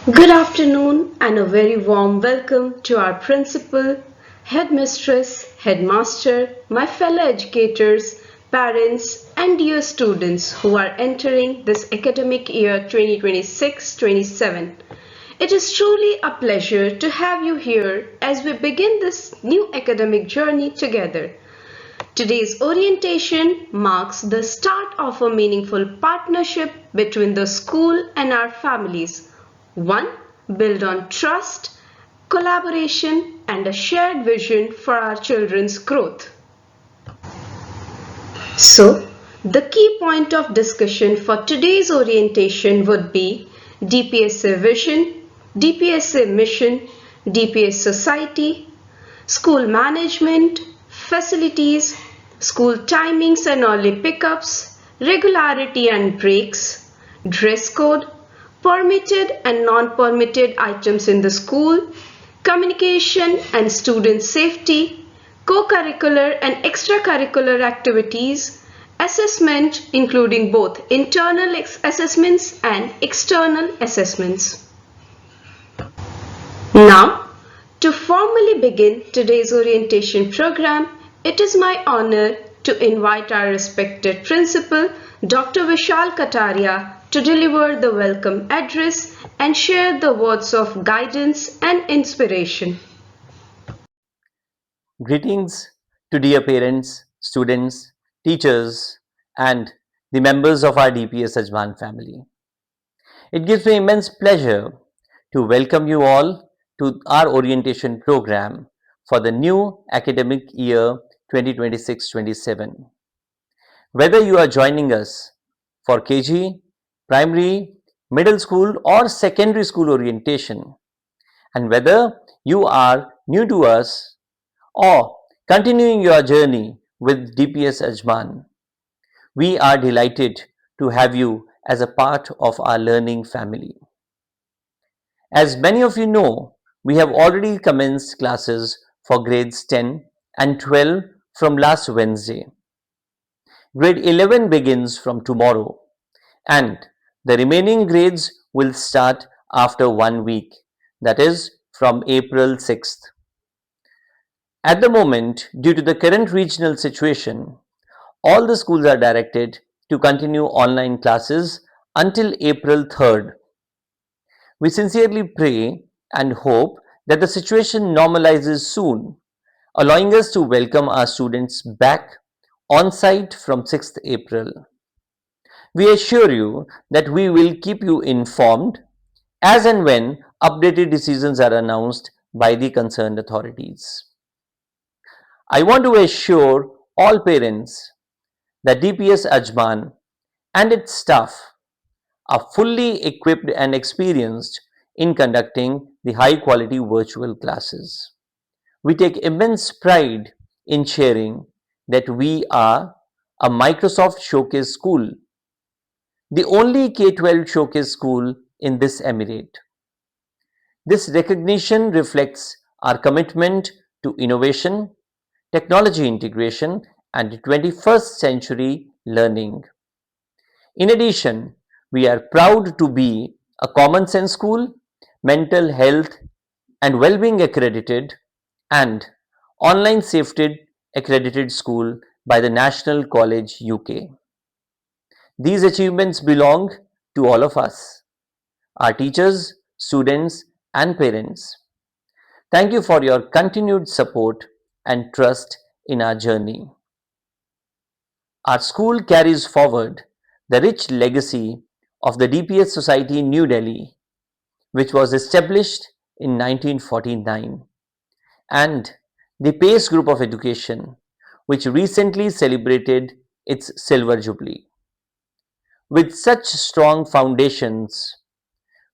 Good afternoon and a very warm welcome to our principal, headmistress, headmaster, my fellow educators, parents, and dear students who are entering this academic year 2026-27. It is truly a pleasure to have you here as we begin this new academic journey together. Today's orientation marks the start of a meaningful partnership between the school and our families, one built on trust, collaboration, and a shared vision for our children's growth. So, the key point of discussion for today's orientation would be DPSA vision, DPSA mission, DPS society, school management, facilities, school timings and early pickups, regularity and breaks, dress code, permitted and non-permitted items in the school, communication and student safety, co-curricular and extracurricular activities, assessment including both internal assessments and external assessments. Now, to formally begin today's orientation program, it is my honor to invite our respected principal, Dr. Vishal Kataria, to deliver the welcome address and share the words of guidance and inspiration. Greetings to dear parents, students, teachers, and the members of our DPS Ajman family. It gives me immense pleasure to welcome you all to our orientation program for the new academic year 2026-27. Whether you are joining us for KG, primary, middle school, or secondary school orientation, and whether you are new to us or continuing your journey with DPS Ajman, we are delighted to have you as a part of our learning family. As many of you know, we have already commenced classes for grades 10 and 12 from last Wednesday. Grade 11 begins from tomorrow, and the remaining grades will start after 1 week, that is, from April 6th. At the moment, due to the current regional situation, all the schools are directed to continue online classes until April 3rd. We sincerely pray and hope that the situation normalizes soon, allowing us to welcome our students back on site from 6th April. We assure you that we will keep you informed as and when updated decisions are announced by the concerned authorities. I want to assure all parents that DPS Ajman and its staff are fully equipped and experienced in conducting the high quality virtual classes. We take immense pride in sharing that we are a Microsoft Showcase school, the only K-12 showcase school in this emirate. This recognition reflects our commitment to innovation, technology integration, and 21st century learning. In addition, we are proud to be a common sense school, mental health and well-being accredited, and online safety accredited school by the National College UK. These achievements belong to all of us, our teachers, students, and parents. Thank you for your continued support and trust in our journey. Our school carries forward the rich legacy of the DPS Society in New Delhi, which was established in 1949, and the PACE Group of Education, which recently celebrated its Silver Jubilee. With such strong foundations,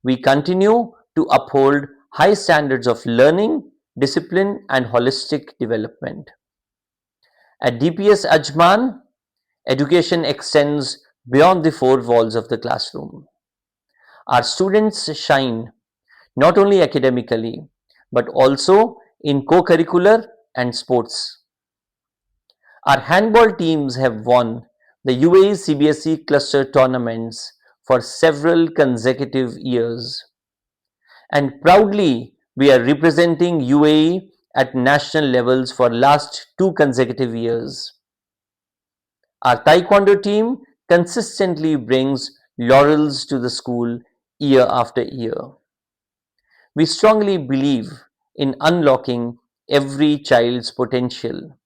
we continue to uphold high standards of learning, discipline, and holistic development. At DPS Ajman, education extends beyond the four walls of the classroom. Our students shine not only academically but also in co curricular and sports. Our handball teams have won the UAE CBSE cluster tournaments for several consecutive years. and proudly we are representing UAE at national levels for last 2 consecutive years. Our Taekwondo team consistently brings laurels to the school year after year. We strongly believe in unlocking every child's potential: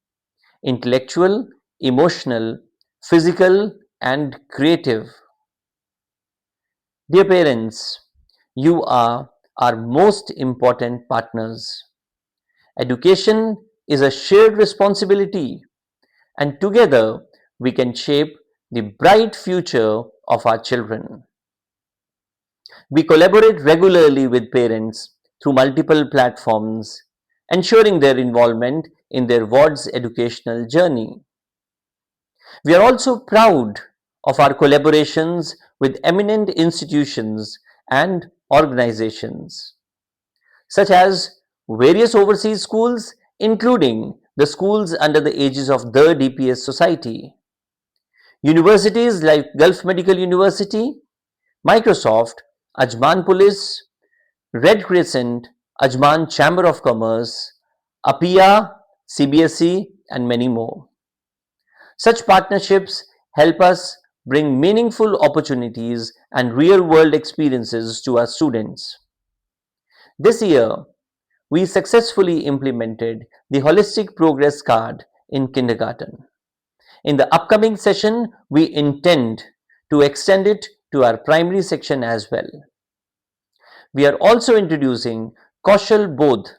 intellectual, emotional, physical, and creative. Dear parents, you are our most important partners. Education is a shared responsibility, and together we can shape the bright future of our children. We collaborate regularly with parents through multiple platforms, ensuring their involvement in their ward's educational journey. We are also proud of our collaborations with eminent institutions and organizations, such as various overseas schools, including the schools under the aegis of the DPS Society, universities like Gulf Medical University, Microsoft, Ajman Police, Red Crescent, Ajman Chamber of Commerce, APIA, CBSE, and many more. Such partnerships help us bring meaningful opportunities and real world experiences to our students. This year, we successfully implemented the Holistic Progress Card in kindergarten. In the upcoming session, we intend to extend it to our primary section as well. We are also introducing Kaushal Bodh,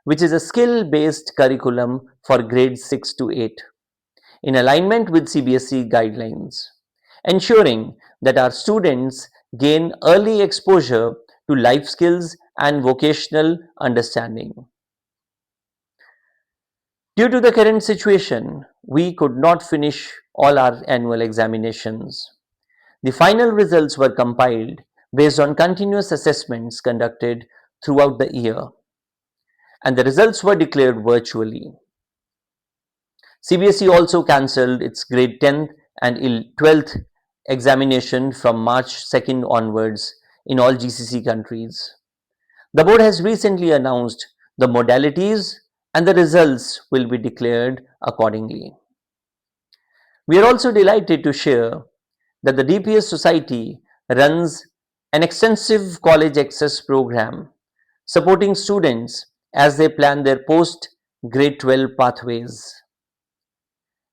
which is a skill based curriculum for grades 6 to 8, in alignment with CBSE guidelines, ensuring that our students gain early exposure to life skills and vocational understanding. Due to the current situation, we could not finish all our annual examinations. The final results were compiled based on continuous assessments conducted throughout the year, and the results were declared virtually. CBSE also cancelled its grade 10th and 12th examination from March 2nd onwards in all GCC countries. The board has recently announced the modalities, and the results will be declared accordingly. We are also delighted to share that the DPS Society runs an extensive college access program supporting students as they plan their post grade 12 pathways.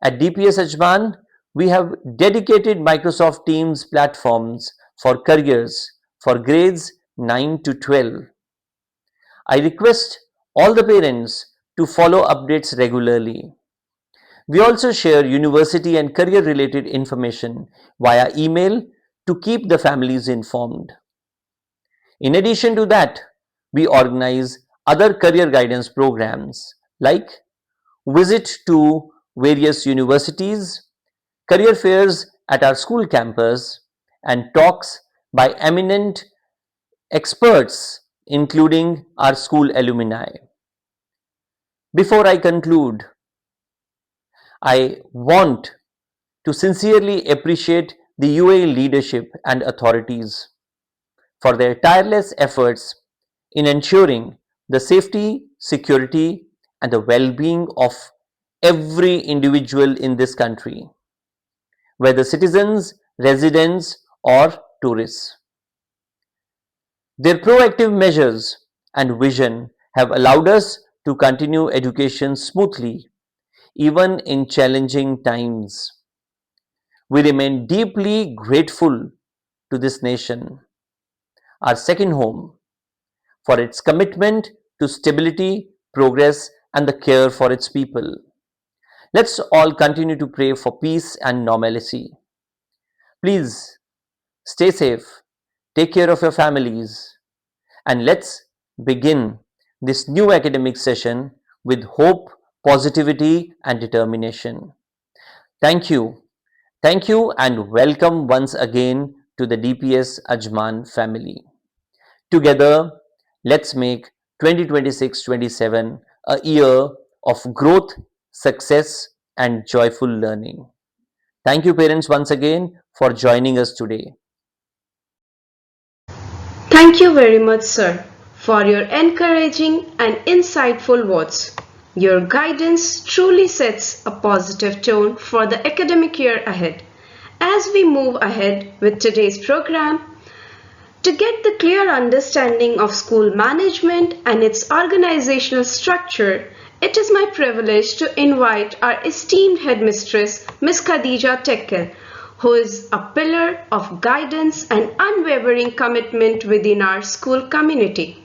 At DPS Ajman, we have dedicated Microsoft Teams platforms for careers for grades 9 to 12. I request all the parents to follow updates regularly. We also share university and career related information via email to keep the families informed. In addition to that, we organize other career guidance programs like visit to various universities, career fairs at our school campus, and talks by eminent experts, including our school alumni. Before I conclude, I want to sincerely appreciate the UAE leadership and authorities for their tireless efforts in ensuring the safety, security, and the well being of every individual in this country, whether citizens, residents, or tourists. Their proactive measures and vision have allowed us to continue education smoothly, even in challenging times. We remain deeply grateful to this nation, our second home, for its commitment to stability, progress, and the care for its people. Let's all continue to pray for peace and normalcy. Please stay safe, take care of your families, and let's begin this new academic session with hope, positivity, and determination. Thank you. Thank you, and welcome once again to the DPS Ajman family. Together, let's make 2026-27 a year of growth, success, and joyful learning. Thank you, parents, once again for joining us today. Thank you very much, sir. for your encouraging and insightful words. Your guidance truly sets a positive tone for the academic year ahead. As we move ahead with today's program, to get the clear understanding of school management and its organizational structure, it is my privilege to invite our esteemed headmistress, Ms. Khadija Tekel, who is a pillar of guidance and unwavering commitment within our school community.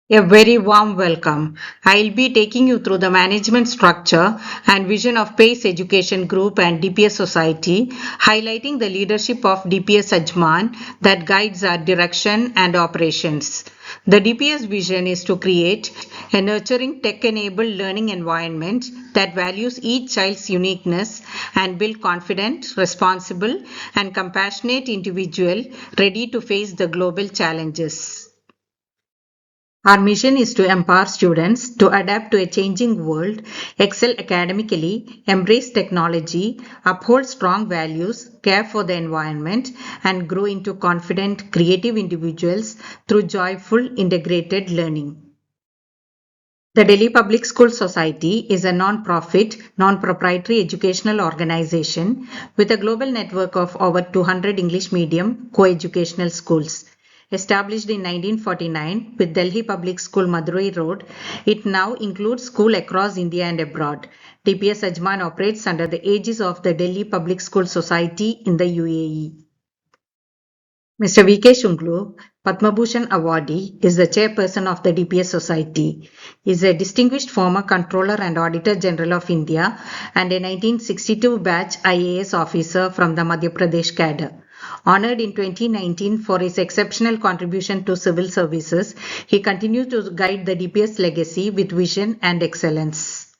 A very warm welcome. I'll be taking you through the management structure and vision of PACE Education Group and DPS Society, highlighting the leadership of DPS Ajman that guides our direction and operations. The DPS vision is to create a nurturing tech-enabled learning environment that values each child's uniqueness and build confident, responsible, and compassionate individual ready to face the global challenges. Our mission is to empower students to adapt to a changing world, excel academically, embrace technology, uphold strong values, care for the environment, and grow into confident, creative individuals through joyful, integrated learning. The Delhi Public School Society is a non-profit, non-proprietary educational organization with a global network of over 200 English medium co-educational schools. Established in 1949 with Delhi Public School Madurai Road, it now includes schools across India and abroad. DPS Ajman operates under the aegis of the Delhi Public School Society in the UAE. Mr. V.K. Shunglu, Padma Bhushan awardee, is the chairperson of the DPS Society. He is a distinguished former Controller and Auditor General of India and a 1962 batch IAS officer from the Madhya Pradesh cadre. Honored in 2019 for his exceptional contribution to civil services, he continues to guide the DPS legacy with vision and excellence.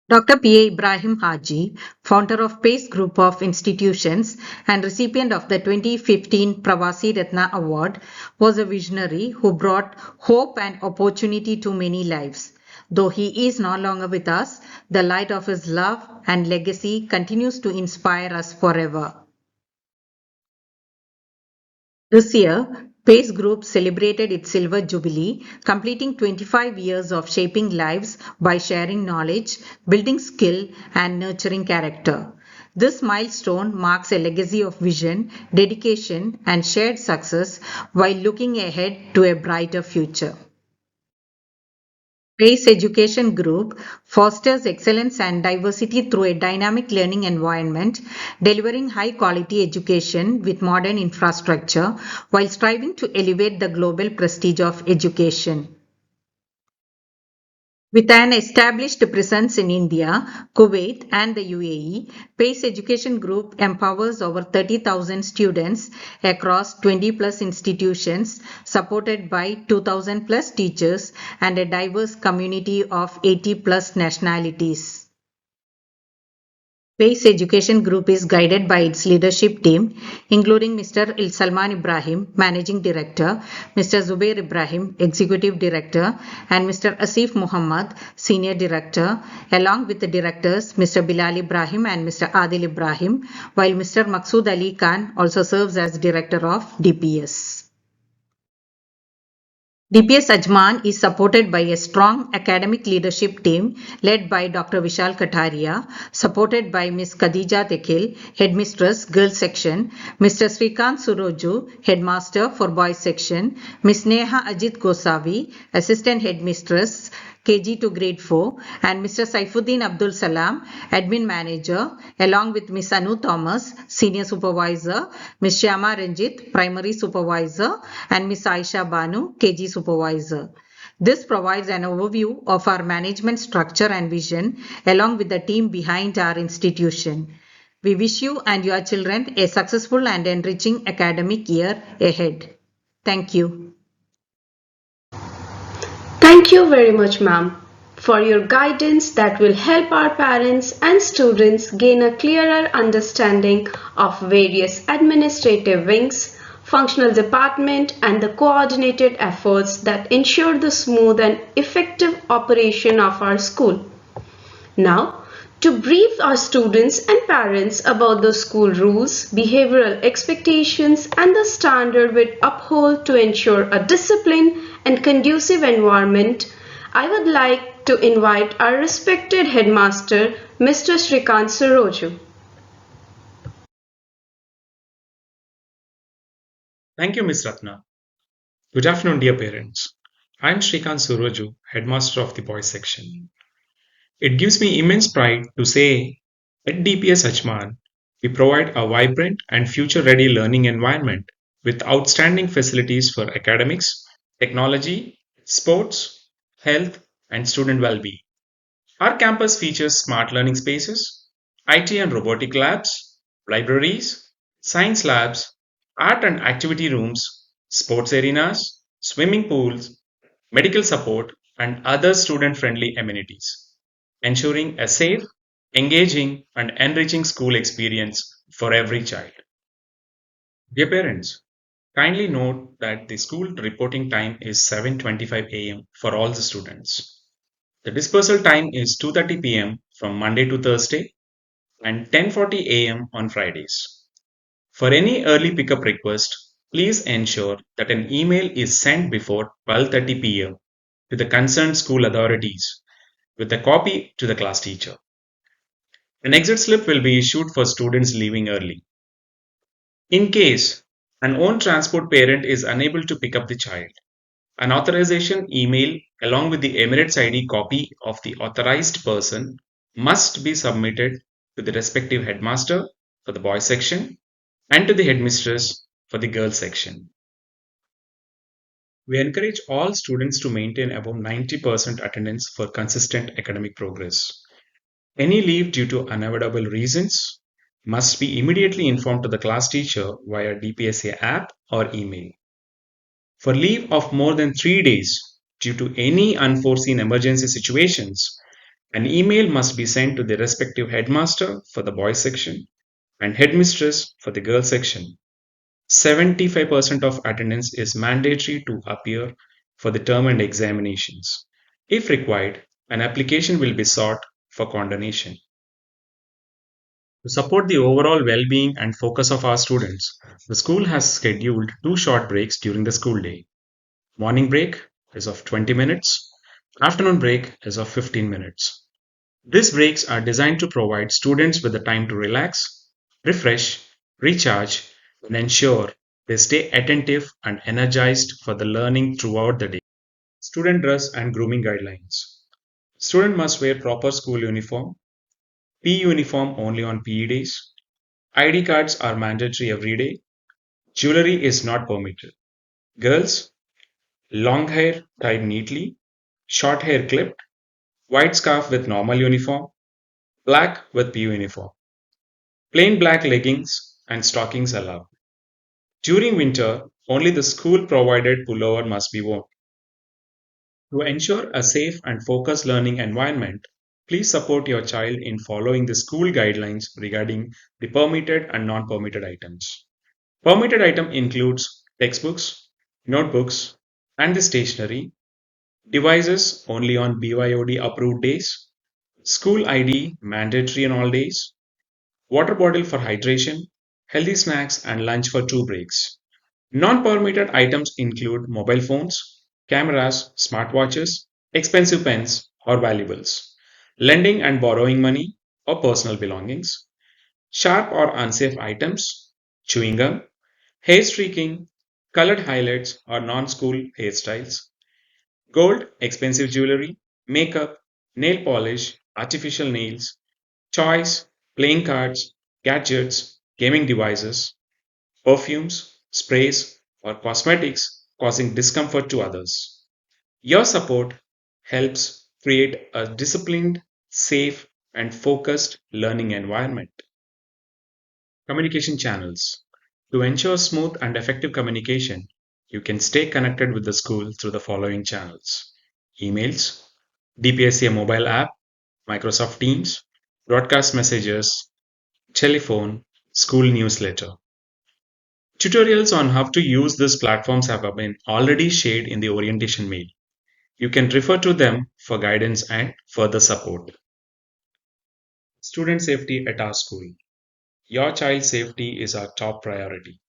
Dr. P. A. Ibrahim Haji, founder of PACE Group of Institutions and recipient of the 2015 Pravasi Ratna Award, was a visionary who brought hope and opportunity to many lives. Though he is no longer with us, the light of his love and legacy continues to inspire us forever. This year, PACE Group celebrated its Silver Jubilee, completing 25 years of shaping lives by sharing knowledge, building skill, and nurturing character. This milestone marks a legacy of vision, dedication, and shared success while looking ahead to a brighter future. PACE Education Group fosters excellence and diversity through a dynamic learning environment, delivering high quality education with modern infrastructure while striving to elevate the global prestige of education. With an established presence in India, Kuwait, and the UAE, PACE Education Group empowers over 30,000 students across 20 plus institutions, supported by 2,000 plus teachers and a diverse community of 80 plus nationalities. PACE Education Group is guided by its leadership team, including Mr. Salman Ibrahim, Managing Director, Mr. Zubair Ibrahim, Executive Director, and Mr. Asif Muhammad, Senior Director, along with the directors Mr. Bilal Ibrahim and Mr. Adil Ibrahim, while Mr. Maqsood Ali Khan also serves as Director of DPS. DPS Ajman is supported by a strong academic leadership team led by Dr. Vishal Kataria, supported by Ms. Khadija Tekhil, Headmistress, Girls Section, Mr. Srikant Suroju, Headmaster for Boys Section, Ms. Neha Ajit Gosavi, Assistant Headmistress, KG to Grade 4, and Mr. Saifuddin Abdul Salam, Admin Manager, along with Ms. Anu Thomas, Senior Supervisor, Ms. Shyama Ranjit, Primary Supervisor, and Ms. Aisha Banu, KG Supervisor. This provides an overview of our management structure and vision, along with the team behind our institution. We wish you and your children a successful and enriching academic year ahead. Thank you. Thank you very much, ma'am, for your guidance that will help our parents and students gain a clearer understanding of various administrative wings, functional department, and the coordinated efforts that ensure the smooth and effective operation of our school. Now, to brief our students and parents about the school rules, behavioral expectations, and the standard we uphold to ensure a disciplined and conducive environment. I would like to invite our respected headmaster, Mr. Srikant Saroju. Thank you, Ms. Ratna. Good afternoon, dear parents. I'm Srikant Suraju, headmaster of the boys section. It gives me immense pride to say at DPS Achman, we provide a vibrant and future ready learning environment with outstanding facilities for academics, technology, sports, health, and student well being. Our campus features smart learning spaces, IT and robotic labs, libraries, science labs, art and activity rooms, sports arenas, swimming pools, medical support, and other student friendly amenities, ensuring a safe, engaging, and enriching school experience for every child. Dear parents, kindly note that the school reporting time is 7:25 a.m. for all the students. The dispersal time is 2:30 p.m. from Monday to Thursday and 10:40 a.m. on Fridays. For any early pickup request, please ensure that an email is sent before 12:30 p.m. to the concerned school authorities with a copy to the class teacher. An exit slip will be issued for students leaving early. In case an own transport parent is unable to pick up the child, an authorization email along with the Emirates ID copy of the authorized person must be submitted to the respective headmaster for the boys section and to the headmistress for the girls section. We encourage all students to maintain above 90% attendance for consistent academic progress. Any leave due to unavoidable reasons must be immediately informed to the class teacher via DPSA app or email. For leave of more than 3 days due to any unforeseen emergency situations, an email must be sent to the respective headmaster for the boys section and headmistress for the girls section. 75% of attendance is mandatory to appear for the term and examinations. If required, an application will be sought for condonation. To support the overall well being and focus of our students, the school has scheduled two short breaks during the school day. Morning break is of 20 minutes, afternoon break is of 15 minutes. These breaks are designed to provide students with the time to relax, refresh, recharge, and ensure they stay attentive and energized for the learning throughout the day. Student dress and grooming guidelines. Student must wear proper school uniform, PE uniform only on PE days. ID cards are mandatory every day. Jewelry is not permitted. Girls, long hair tied neatly, short hair clipped, white scarf with normal uniform, black with PU uniform. Plain black leggings and stockings allowed. During winter, only the school provided pullover must be worn. To ensure a safe and focused learning environment, please support your child in following the school guidelines regarding the permitted and non-permitted items. Permitted item includes textbooks, notebooks, and the stationery, devices only on BYOD approved days, school ID mandatory on all days, water bottle for hydration, healthy snacks, and lunch for two breaks. Non permitted items include mobile phones, cameras, smartwatches, expensive pens, or valuables, lending and borrowing money or personal belongings, sharp or unsafe items, chewing gum, hair streaking, colored highlights or non school hairstyles, gold, expensive jewelry, makeup, nail polish, artificial nails, toys, playing cards, gadgets, gaming devices, perfumes, sprays, or cosmetics causing discomfort to others. Your support helps create a disciplined, safe, and focused learning environment. Communication channels. To ensure smooth and effective communication, you can stay connected with the school through the following channels: emails, DPSA mobile app, Microsoft Teams, broadcast messages, telephone, school newsletter. Tutorials on how to use these platforms have been already shared in the orientation mail. You can refer to them for guidance and further support. Student safety at our school. Your child's safety is our top priority.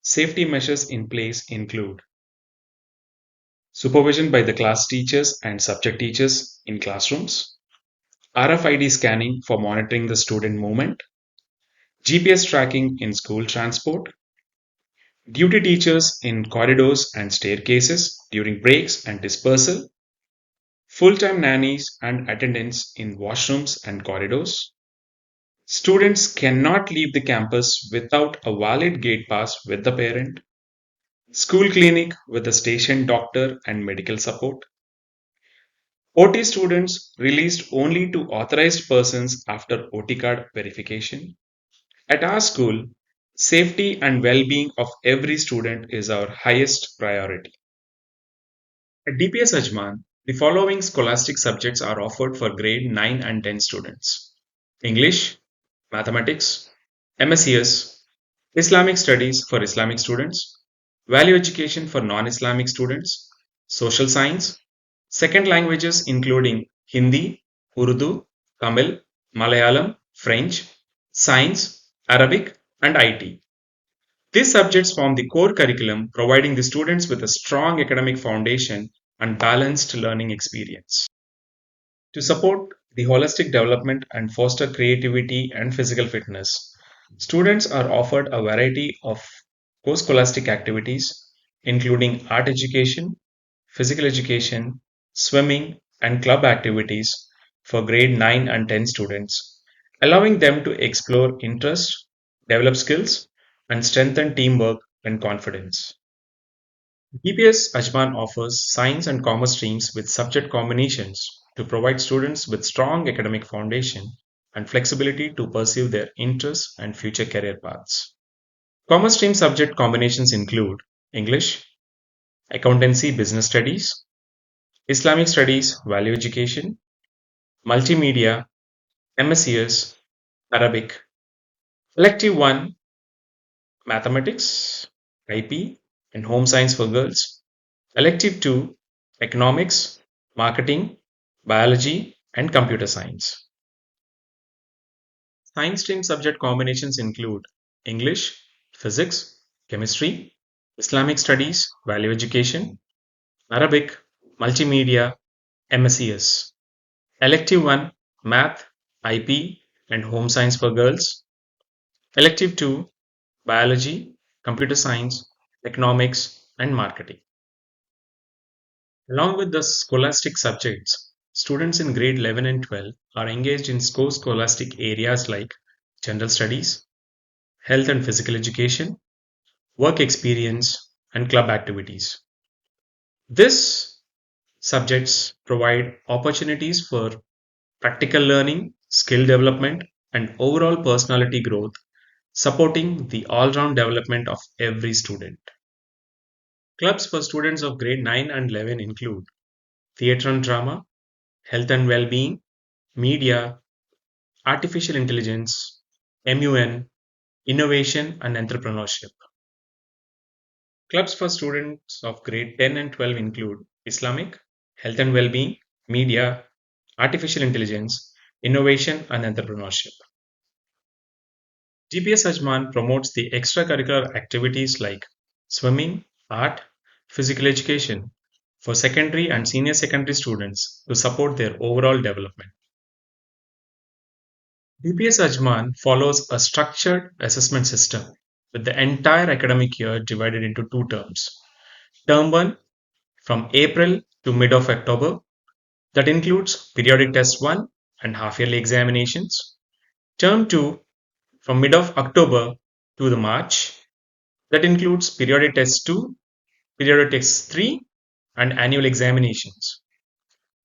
Safety measures in place include supervision by the class teachers and subject teachers in classrooms, RFID scanning for monitoring the student movement, GPS tracking in school transport, duty teachers in corridors and staircases during breaks and dispersal, full-time nannies and attendants in washrooms and corridors. Students cannot leave the campus without a valid gate pass with the parent. School clinic with a station doctor and medical support. OT students released only to authorized persons after OT card verification. At our school, safety and well being of every student is our highest priority. At DPS Ajman, the following scholastic subjects are offered for grade 9 and 10 students: English, Mathematics, MSCS, Islamic Studies for Islamic students, Value Education for non Islamic students, Social Science, second languages including Hindi, Urdu, Tamil, Malayalam, French, Science, Arabic, and IT. These subjects form the core curriculum, providing the students with a strong academic foundation and balanced learning experience. To support the holistic development and foster creativity and physical fitness, students are offered a variety of co scholastic activities, including art education, physical education, swimming, and club activities for grade 9 and 10 students, allowing them to explore interests, develop skills, and strengthen teamwork and confidence. DPS Ajman offers science and commerce streams with subject combinations to provide students with strong academic foundation and flexibility to pursue their interests and future career paths. Commerce stream subject combinations include English, Accountancy Business Studies, Islamic Studies Value Education, Multimedia, MSCS, Arabic, Elective 1, Mathematics, IP, and Home Science for Girls, Elective 2, Economics, Marketing, Biology, and Computer Science. Science stream subject combinations include English, Physics, Chemistry, Islamic Studies, Value Education, Arabic, Multimedia, MSCS. Elective 1, Math, IP, and Home Science for Girls. Elective 2, Biology, Computer Science, Economics, and Marketing. Along with the scholastic subjects, students in grade 11 and 12 are engaged in scholastic areas like general studies, health and physical education, work experience, and club activities. These subjects provide opportunities for practical learning, skill development, and overall personality growth, supporting the all round development of every student. Clubs for students of grade 9 and 11 include theatre and drama, health and well being, media, artificial intelligence, MUN, innovation, and entrepreneurship. Clubs for students of grade 10 and 12 include Islamic, health and well being, media, artificial intelligence, innovation, and entrepreneurship. GPS Ajman promotes the extracurricular activities like swimming, art, physical education for secondary and senior secondary students to support their overall development. DPS Ajman follows a structured assessment system with the entire academic year divided into two terms. Term 1 from April to mid of October, that includes periodic test 1 and half yearly examinations. Term 2 from mid of October to the March, that includes periodic test 2, periodic test 3, and annual examinations.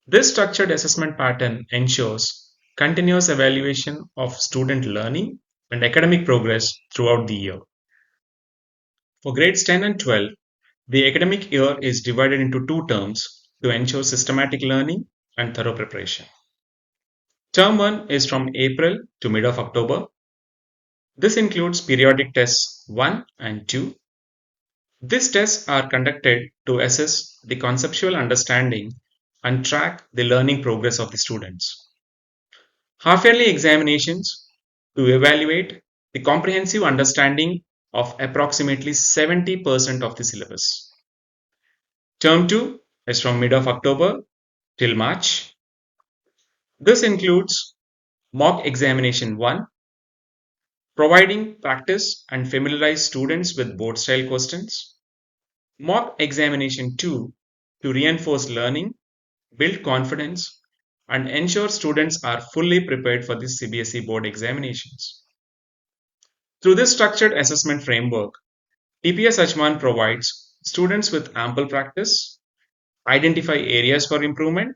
This structured assessment pattern ensures continuous evaluation of student learning and academic progress throughout the year. For grades 10 and 12, the academic year is divided into two terms to ensure systematic learning and thorough preparation. Term 1 is from April to mid of October. This includes periodic tests 1 and 2. These tests are conducted to assess the conceptual understanding and track the learning progress of the students. Half-yearly examinations to evaluate the comprehensive understanding of approximately 70% of the syllabus. Term 2 is from mid of October till March. This includes mock examination 1, providing practice and familiarize students with board style questions. Mock examination 2, to reinforce learning, build confidence, and ensure students are fully prepared for the CBSE board examinations. Through this structured assessment framework, TPS Ajman provides students with ample practice, identify areas for improvement,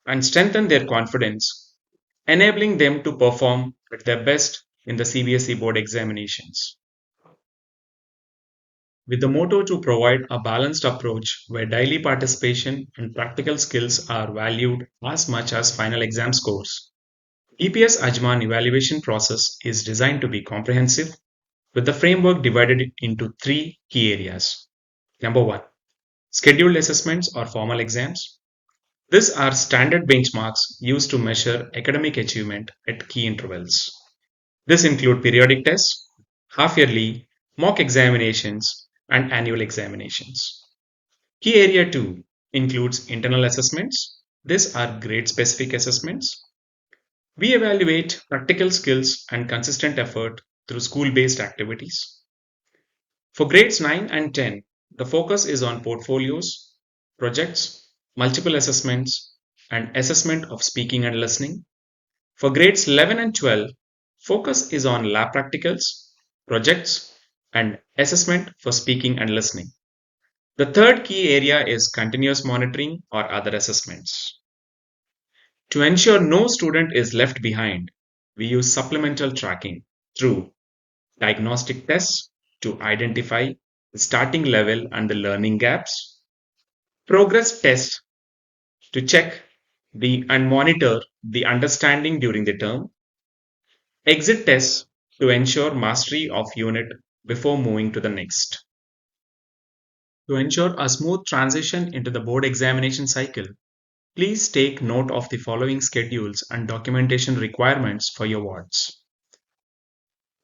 and strengthen their confidence, enabling them to perform at their best in the CBSE board examinations. With the motto to provide a balanced approach where daily participation and practical skills are valued as much as final exam scores, EPS Ajman evaluation process is designed to be comprehensive with the framework divided into three key areas. Number one, scheduled assessments or formal exams. These are standard benchmarks used to measure academic achievement at key intervals. This include periodic tests, half-yearly, mock examinations, and annual examinations. Key area 2 includes internal assessments. These are grade-specific assessments. We evaluate practical skills and consistent effort through school-based activities. For grades 9 and 10, the focus is on portfolios, projects, multiple assessments, and assessment of speaking and listening. For grades 11 and 12, focus is on lab practicals, projects, and assessment for speaking and listening. The third key area is continuous monitoring or other assessments. To ensure no student is left behind, we use supplemental tracking through diagnostic tests to identify the starting level and the learning gaps, progress tests to check the and monitor the understanding during the term, exit tests to ensure mastery of unit before moving to the next. To ensure a smooth transition into the board examination cycle, please take note of the following schedules and documentation requirements for your wards.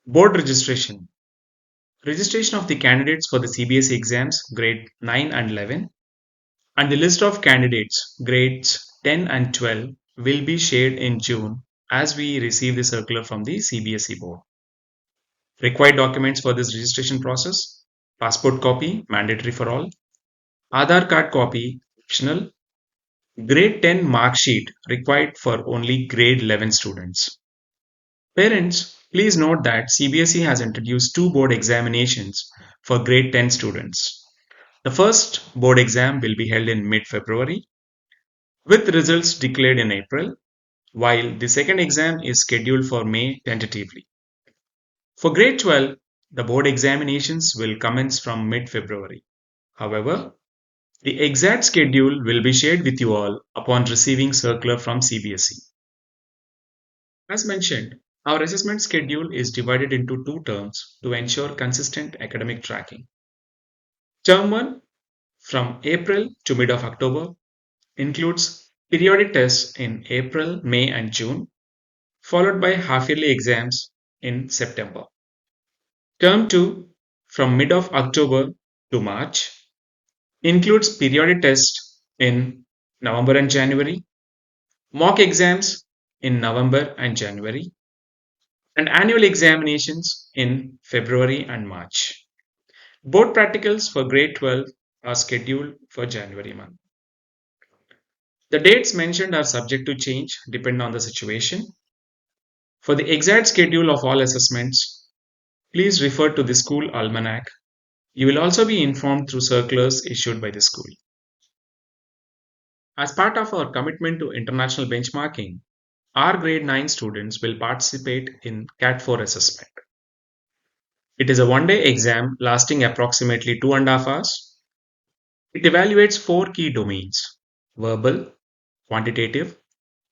Board registration. Registration of the candidates for the CBSE exams grade 9 and 11 and the list of candidates grades 10 and 12 will be shared in June as we receive the circular from the CBSE board. Required documents for this registration process: passport copy, mandatory for all, Aadhaar card copy, optional, grade 10 mark sheet required for only grade 11 students. Parents, please note that CBSE has introduced two board examinations for grade 10 students. The first board exam will be held in mid-February with results declared in April, while the second exam is scheduled for May tentatively. For grade 12, the board examinations will commence from mid-February. However, the exact schedule will be shared with you all upon receiving circular from CBSE. As mentioned, our assessment schedule is divided into two terms to ensure consistent academic tracking. Term 1 from April to mid of October includes periodic tests in April, May, and June, followed by half-yearly exams in September. Term 2 from mid of October to March includes periodic tests in November and January, mock exams in November and January, and annual examinations in February and March. Board practicals for grade 12 are scheduled for January month. The dates mentioned are subject to change depending on the situation. For the exact schedule of all assessments, please refer to the school almanac. You will also be informed through circulars issued by the school. As part of our commitment to international benchmarking, our grade 9 students will participate in CAT 4 assessment. It is a one-day exam lasting approximately 2.5 hours. It evaluates four key domains: verbal, quantitative,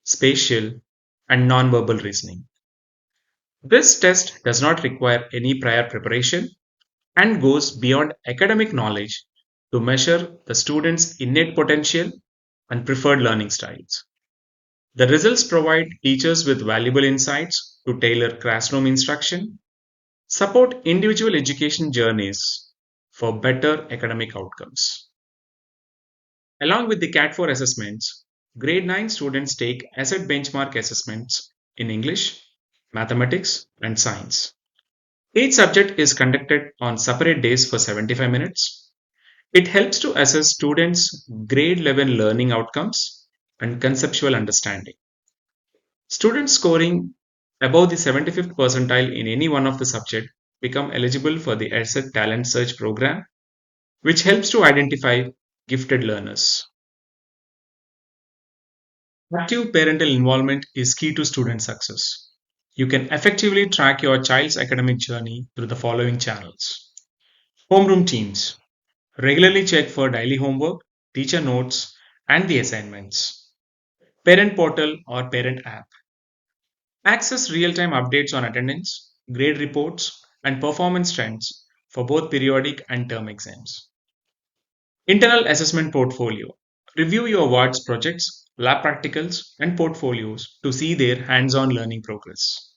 spatial, and non-verbal reasoning. This test does not require any prior preparation and goes beyond academic knowledge to measure the student's innate potential and preferred learning styles. The results provide teachers with valuable insights to tailor classroom instruction, support individual education journeys for better academic outcomes. Along with the CAT 4 assessments, grade 9 students take asset benchmark assessments in English, mathematics, and science. Each subject is conducted on separate days for 75 minutes. It helps to assess students' grade level learning outcomes and conceptual understanding. Students scoring above the 75th percentile in any one of the subject become eligible for the ESSET Talent Search program, which helps to identify gifted learners. Active parental involvement is key to student success. You can effectively track your child's academic journey through the following channels. Homeroom teams regularly check for daily homework, teacher notes, and the assignments. Parent portal or parent app. Access real time updates on attendance, grade reports, and performance trends for both periodic and term exams. Internal assessment portfolio. Review your ward's projects, lab practicals, and portfolios to see their hands on learning progress.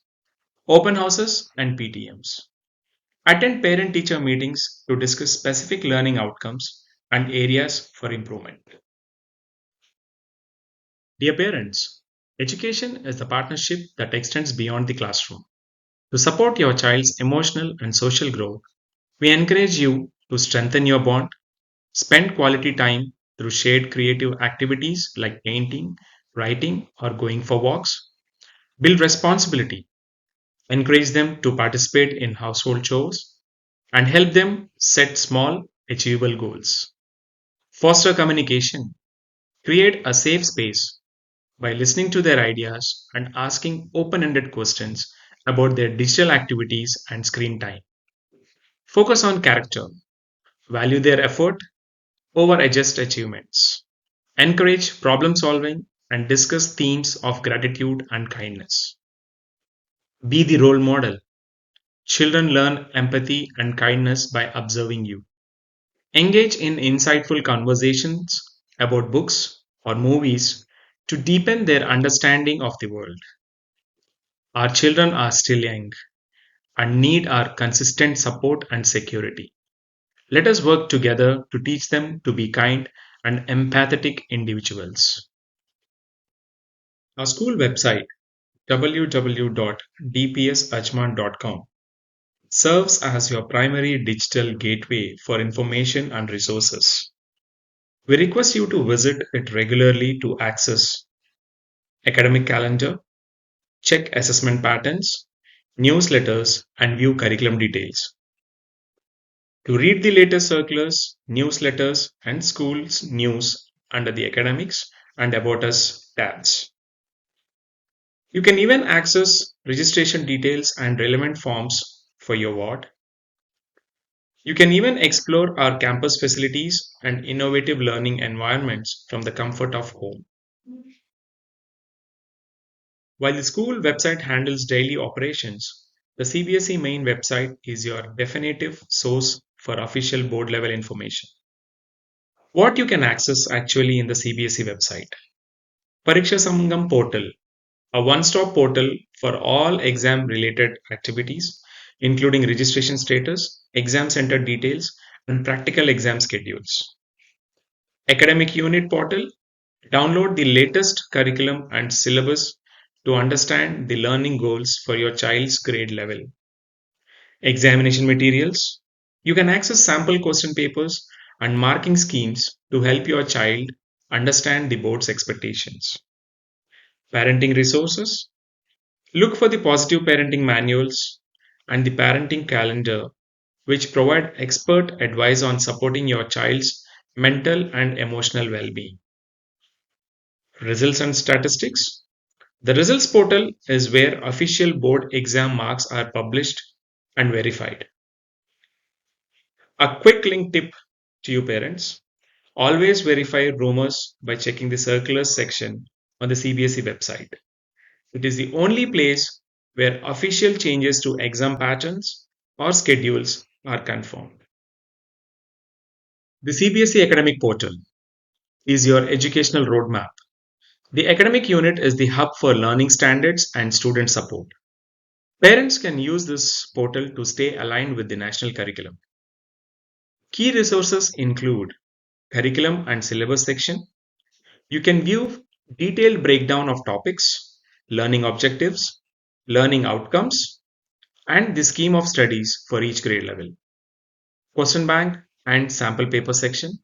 Open houses and PTMs. Attend parent teacher meetings to discuss specific learning outcomes and areas for improvement. Dear parents, education is the partnership that extends beyond the classroom. To support your child's emotional and social growth, we encourage you to strengthen your bond, spend quality time through shared creative activities like painting, writing, or going for walks, build responsibility, encourage them to participate in household chores, and help them set small, achievable goals. Foster communication, create a safe space by listening to their ideas and asking open ended questions about their digital activities and screen time. Focus on character, value their effort over just achievements. Encourage problem solving and discuss themes of gratitude and kindness. Be the role model. Children learn empathy and kindness by observing you. Engage in insightful conversations about books or movies to deepen their understanding of the world. Our children are still young and need our consistent support and security. Let us work together to teach them to be kind and empathetic individuals. Our school website www.dpsajman.com serves as your primary digital gateway for information and resources. We request you to visit it regularly to access academic calendar, check assessment patterns, newsletters, and view curriculum details. To read the latest circulars, newsletters, and schools news under the academics and about us tabs. You can even access registration details and relevant forms for your ward. You can even explore our campus facilities and innovative learning environments from the comfort of home. While the school website handles daily operations, the CBSE main website is your definitive source for official board level information. What you can access actually in the CBSE website. Pariksha Samgam portal, a one-stop portal for all exam-related activities, including registration status, exam center details, and practical exam schedules. Academic Unit portal, download the latest curriculum and syllabus to understand the learning goals for your child's grade level. Examination materials, you can access sample question papers and marking schemes to help your child understand the board's expectations. Parenting resources, look for the positive parenting manuals and the parenting calendar, which provide expert advice on supporting your child's mental and emotional well being. Results and statistics. The results portal is where official board exam marks are published and verified. A quick link tip to you parents, always verify rumors by checking the circulars section on the CBSE website. It is the only place where official changes to exam patterns or schedules are confirmed. The CBSE Academic Portal is your educational roadmap. The academic unit is the hub for learning standards and student support. Parents can use this portal to stay aligned with the national curriculum. Key resources include curriculum and syllabus section. You can view detailed breakdown of topics, learning objectives, learning outcomes, and the scheme of studies for each grade level. Question bank and sample paper section.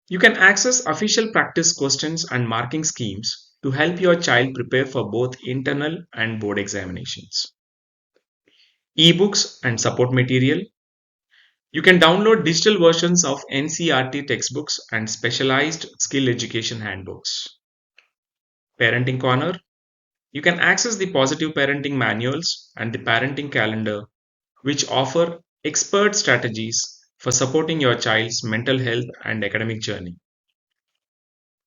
You can access official practice questions and marking schemes to help your child prepare for both internal and board examinations. Ebooks and support material. You can download digital versions of NCRT textbooks and specialized skill education handbooks. Parenting Corner. You can access the positive parenting manuals and the parenting calendar, which offer expert strategies for supporting your child's mental health and academic journey.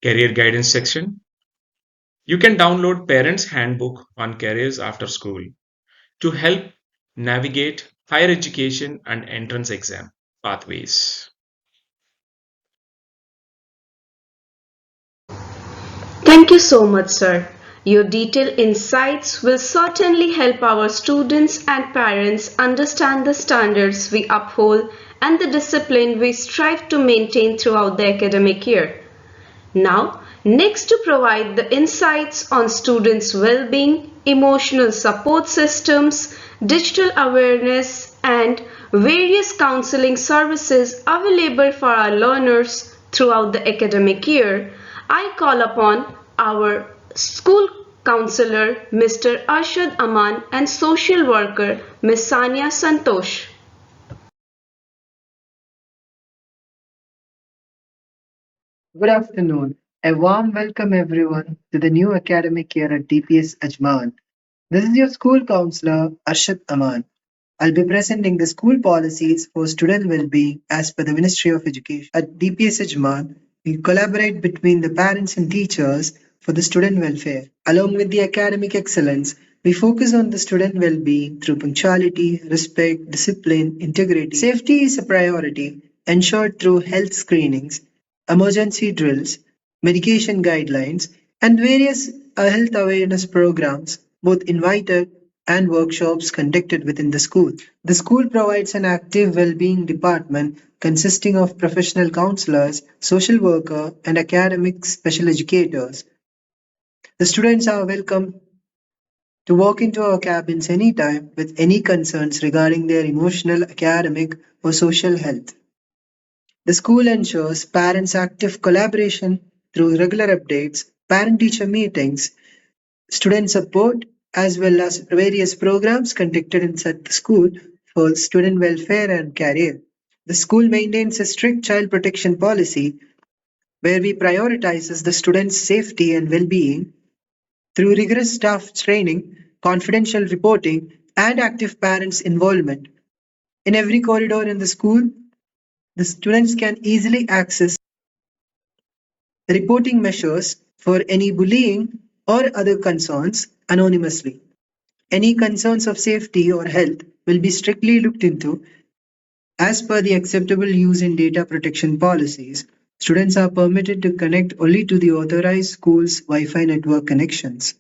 Career guidance section. You can download Parents Handbook on Careers After School to help navigate higher education and entrance exam pathways. Thank you so much, sir. Your detailed insights will certainly help our students and parents understand the standards we uphold and the discipline we strive to maintain throughout the academic year. Now, next to provide the insights on students' well-being, emotional support systems, digital awareness, and various counseling services available for our learners throughout the academic year, I call upon our school counselor Mr. Arshad Aman and social worker Ms. Sania Santosh. Good afternoon. A warm welcome everyone to the new academic year at DPS Ajman. This is your school counselor Arshad Aman. I'll be presenting the school policies for student well-being as per the Ministry of Education. At DPS Ajman, we collaborate between the parents and teachers for the student welfare. Along with the academic excellence, we focus on the student well-being through punctuality, respect, discipline, integrity. Safety is a priority, ensured through health screenings, emergency drills, medication guidelines, and various health awareness programs, both invited and workshops conducted within the school. The school provides an active well-being department consisting of professional counselors, social worker, and academic special educators. The students are welcome to walk into our cabins anytime with any concerns regarding their emotional, academic, or social health. The school ensures parents' active collaboration through regular updates, parent teacher meetings, student support, as well as various programs conducted inside the school for student welfare and career. The school maintains a strict child protection policy where we prioritizes the students' safety and well-being through rigorous staff training, confidential reporting, and active parents' involvement. In every corridor in the school, the students can easily access reporting measures for any bullying or other concerns anonymously. Any concerns of safety or health will be strictly looked into as per the acceptable use in data protection policies. Students are permitted to connect only to the authorized school's Wi-Fi network connections.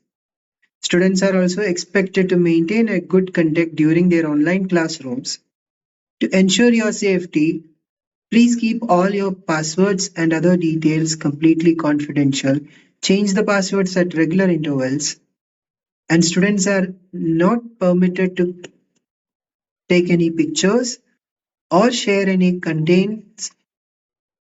Students are also expected to maintain a good conduct during their online classrooms. To ensure your safety, please keep all your passwords and other details completely confidential. Change the passwords at regular intervals, and students are not permitted to take any pictures or share any contents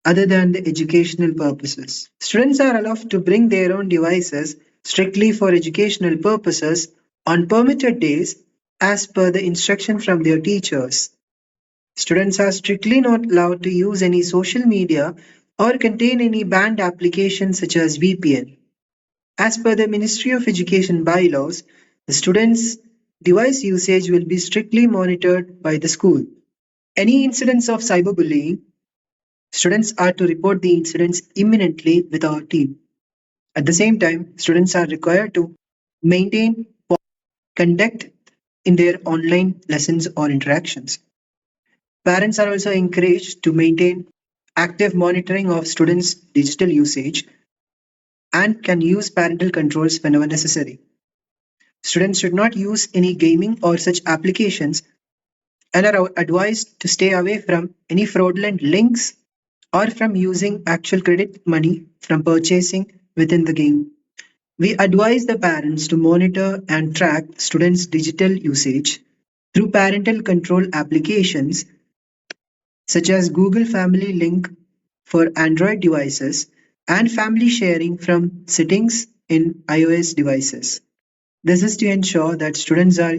other than the educational purposes. Students are allowed to bring their own devices strictly for educational purposes on permitted days as per the instruction from their teachers. Students are strictly not allowed to use any social media or contain any banned applications such as VPN. As per the Ministry of Education bylaws, the students' device usage will be strictly monitored by the school. Any incidents of cyberbullying, students are to report the incidents imminently with our team. At the same time, students are required to maintain conduct in their online lessons or interactions. Parents are also encouraged to maintain active monitoring of students' digital usage and can use parental controls whenever necessary. Students should not use any gaming or such applications and are advised to stay away from any fraudulent links or from using actual credit money from purchasing within the game. We advise the parents to monitor and track students' digital usage through parental control applications such as Google Family Link for Android devices and family sharing from settings in iOS devices. This is to ensure that students are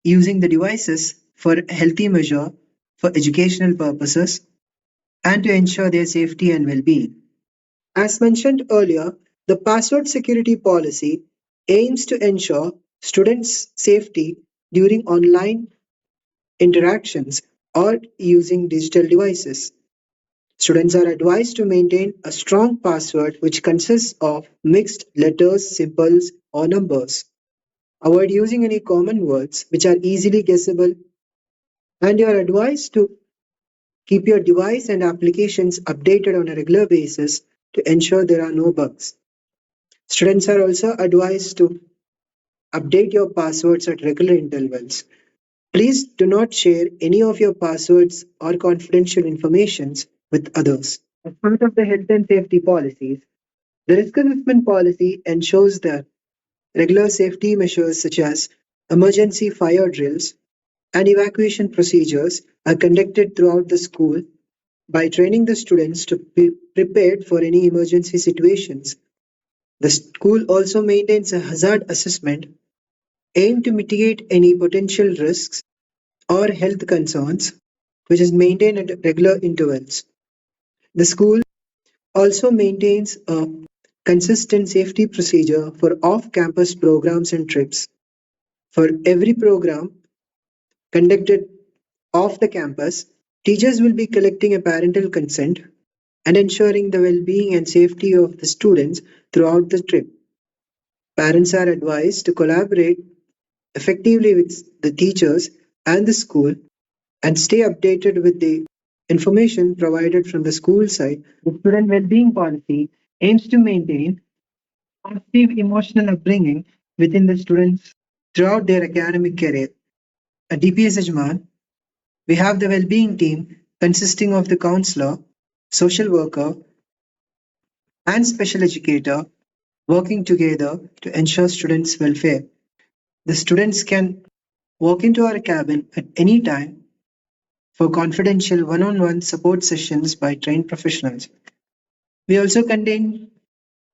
using the devices for healthy measure for educational purposes and to ensure their safety and well-being. As mentioned earlier, the password security policy aims to ensure students' safety during online interactions or using digital devices. Students are advised to maintain a strong password which consists of mixed letters, symbols, or numbers. Avoid using any common words which are easily guessable, and you are advised to keep your device and applications updated on a regular basis to ensure there are no bugs. Students are also advised to update your passwords at regular intervals. Please do not share any of your passwords or confidential information with others. As part of the health and safety policies, the risk assessment policy ensures that regular safety measures such as emergency fire drills and evacuation procedures are conducted throughout the school by training the students to be prepared for any emergency situations. The school also maintains a hazard assessment aimed to mitigate any potential risks or health concerns, which is maintained at regular intervals. The school also maintains a consistent safety procedure for off campus programs and trips. For every program conducted off the campus, teachers will be collecting a parental consent and ensuring the well being and safety of the students throughout the trip. Parents are advised to collaborate effectively with the teachers and the school and stay updated with the information provided from the school side. The student well-being policy aims to maintain positive emotional upbringing within the students throughout their academic career. At DPS Ajman, we have the well-being team consisting of the counselor, social worker, and special educator working together to ensure students' welfare. The students can walk into our cabin at any time for confidential one-on-one support sessions by trained professionals. We also contain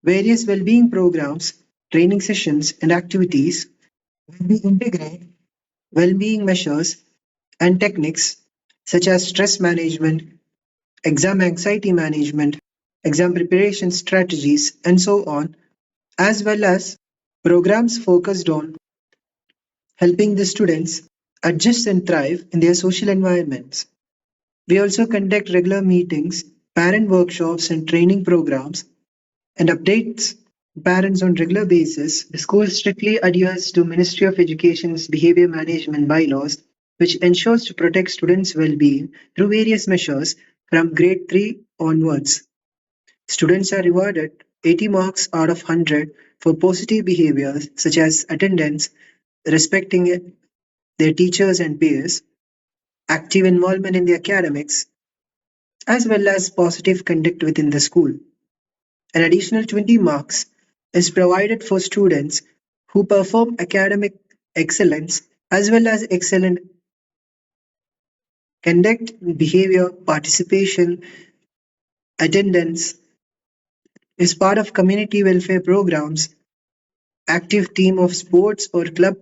various well-being programs, training sessions, and activities where we integrate well-being measures and techniques such as stress management, exam anxiety management, exam preparation strategies, and so on, as well as programs focused on helping the students adjust and thrive in their social environments. We also conduct regular meetings, parent workshops, and training programs and updates parents on regular basis. The school strictly adheres to Ministry of Education's behavior management bylaws, which ensures to protect students' well-being through various measures from grade 3 onwards. Students are rewarded 80 marks out of 100 for positive behaviors such as attendance, respecting their teachers and peers, active involvement in the academics, as well as positive conduct within the school. An additional 20 marks is provided for students who perform academic excellence as well as excellent conduct, behavior, participation, attendance, is part of community welfare programs, active team of sports or club,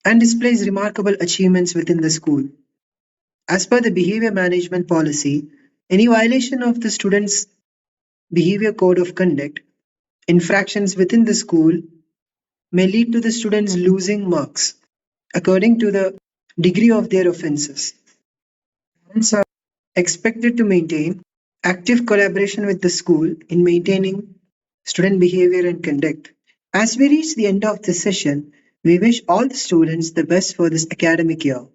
and displays remarkable achievements within the school. As per the behavior management policy, any violation of the student's behavior code of conduct, infractions within the school may lead to the students losing marks according to the degree of their offenses. Parents are expected to maintain active collaboration with the school in maintaining student behavior and conduct. As we reach the end of this session, we wish all the students the best for this academic year.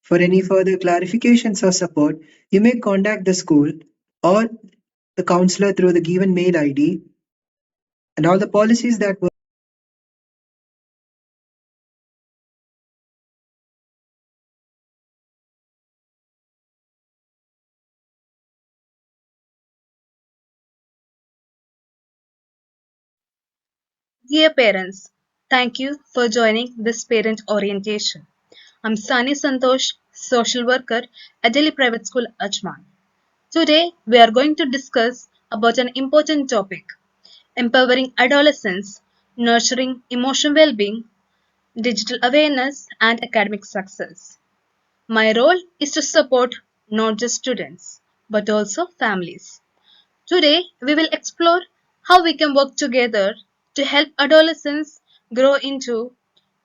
For any further clarifications or support, you may contact the school or the counselor through the given mail ID. and all the policies that were. Dear parents, thank you for joining this parent orientation. I'm Sani Santosh, social worker at Delhi Private School Ajman. Today we are going to discuss about an important topic: empowering adolescents, nurturing emotional well-being, digital awareness and academic success. My role is to support not just students but also families. Today, we will explore how we can work together to help adolescents grow into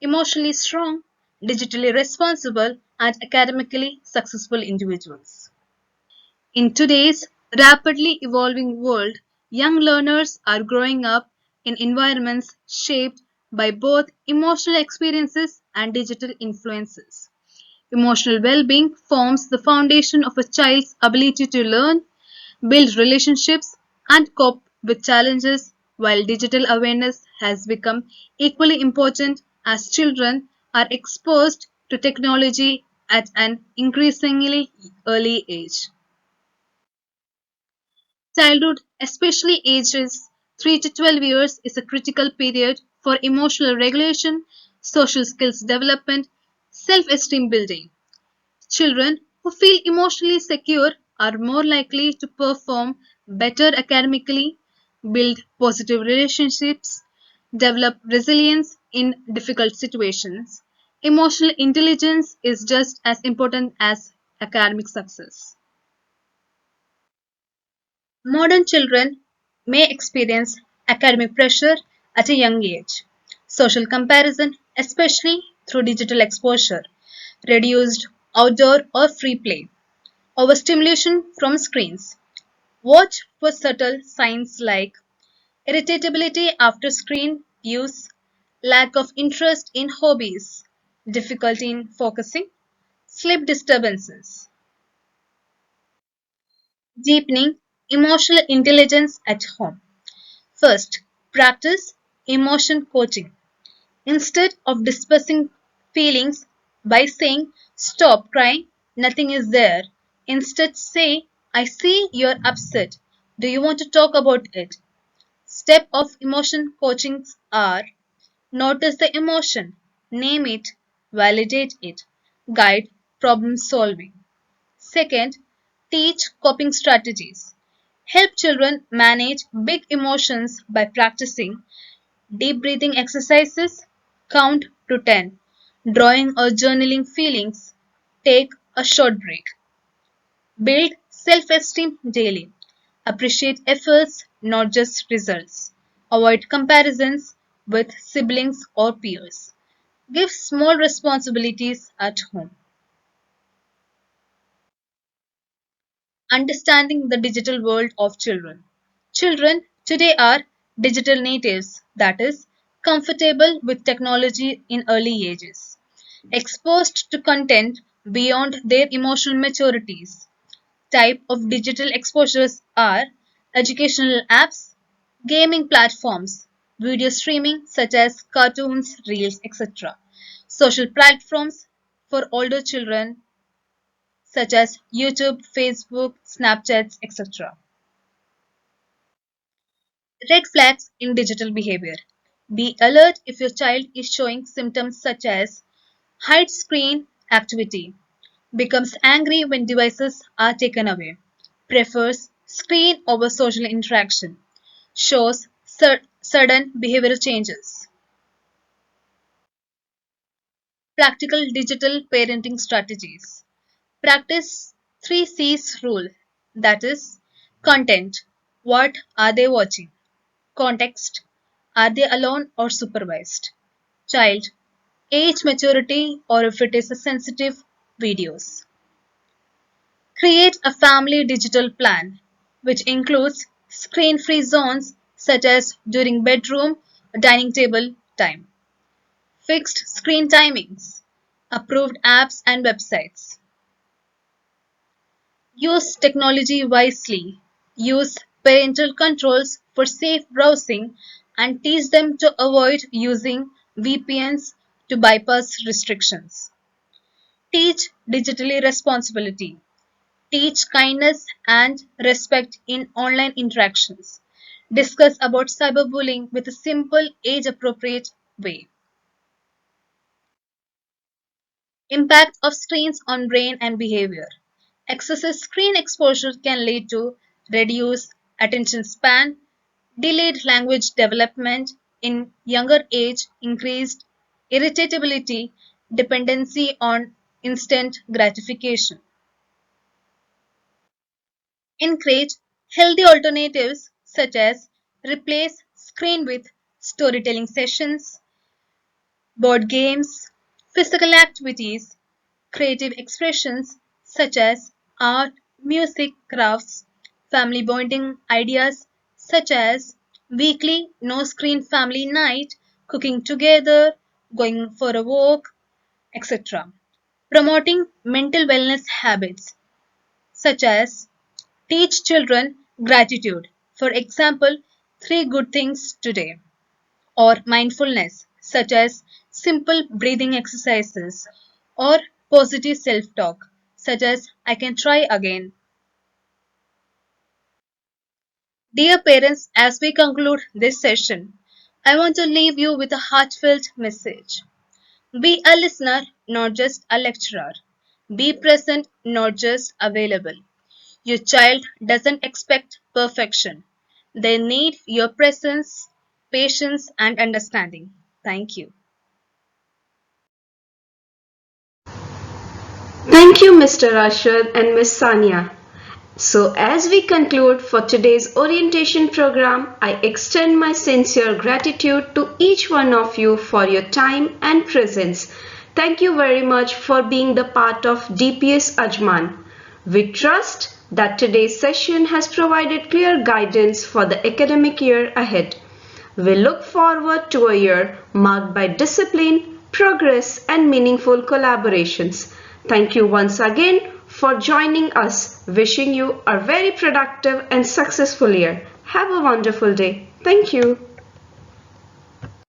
emotionally strong, digitally responsible, and academically successful individuals. In today's rapidly evolving world, young learners are growing up in environments shaped by both emotional experiences and digital influences. Emotional well being forms the foundation of a child's ability to learn, build relationships, and cope with challenges, while digital awareness has become equally important as children are exposed to technology at an increasingly early age. Childhood, especially ages 3 to 12 years, is a critical period for emotional regulation, social skills development, self esteem building. Children who feel emotionally secure are more likely to perform better academically, build positive relationships, develop resilience in difficult situations. Emotional intelligence is just as important as academic success. Modern children may experience academic pressure at a young age. Social comparison, especially through digital exposure, reduced outdoor or free play, overstimulation from screens. Watch for subtle signs like irritability after screen use, lack of interest in hobbies, difficulty in focusing, sleep disturbances. Deepening emotional intelligence at home. First, practice emotion coaching. Instead of dispersing feelings by saying, "Stop crying, nothing is there," instead say, "I see you're upset. Do you want to talk about it?" Step of emotion coaching are: notice the emotion, name it, validate it, guide problem solving. Second, teach coping strategies. Help children manage big emotions by practicing deep breathing exercises, count to 10, drawing or journaling feelings, take a short break. Build self esteem daily. Appreciate efforts, not just results. Avoid comparisons with siblings or peers. Give small responsibilities at home. Understanding the digital world of children. Children today are digital natives, that is, comfortable with technology in early ages, exposed to content beyond their emotional maturities. Type of digital exposures are educational apps, gaming platforms, video streaming such as cartoons, reels, etc. Social platforms for older children such as YouTube, Facebook, Snapchat, etc. Red flags in digital behavior. Be alert if your child is showing symptoms such as hide screen activity, becomes angry when devices are taken away, prefers screen over social interaction, shows sudden behavioral changes. Practical digital parenting strategies. Practice 3 C's rule, that is, content. What are they watching? Context. Are they alone or supervised? Child. Age maturity or if it is a sensitive videos. Create a family digital plan, which includes screen free zones such as during bedroom or dining table time. Fixed screen timings. Approved apps and websites. Use technology wisely. Use parental controls for safe browsing and teach them to avoid using VPNs to bypass restrictions. Teach digitally responsibility. Teach kindness and respect in online interactions. Discuss about cyberbullying with a simple, age appropriate way. Impact of screens on brain and behavior. Excessive screen exposure can lead to reduced attention span, delayed language development in younger age, increased irritability, dependency on instant gratification. Encourage healthy alternatives such as replace screen with storytelling sessions, board games, physical activities, creative expressions such as art, music, crafts, family bonding ideas such as weekly no screen family night, cooking together, going for a walk, etc. Promoting mental wellness habits such as teach children gratitude. For example, three good things today. Or mindfulness, such as simple breathing exercises. Or positive self talk, such as I can try again. Dear parents, as we conclude this session, I want to leave you with a heartfelt message. Be a listener, not just a lecturer. Be present, not just available. Your child doesn't expect perfection. They need your presence, patience, and understanding. Thank you. Thank you, Mr. Rashid and Miss Sania. So, as we conclude for today's orientation program, I extend my sincere gratitude to each one of you for your time and presence. Thank you very much for being the part of DPS Ajman. We trust that today's session has provided clear guidance for the academic year ahead. We look forward to a year marked by discipline, progress, and meaningful collaborations. Thank you once again for joining us. Wishing you a very productive and successful year. Have a wonderful day. Thank you.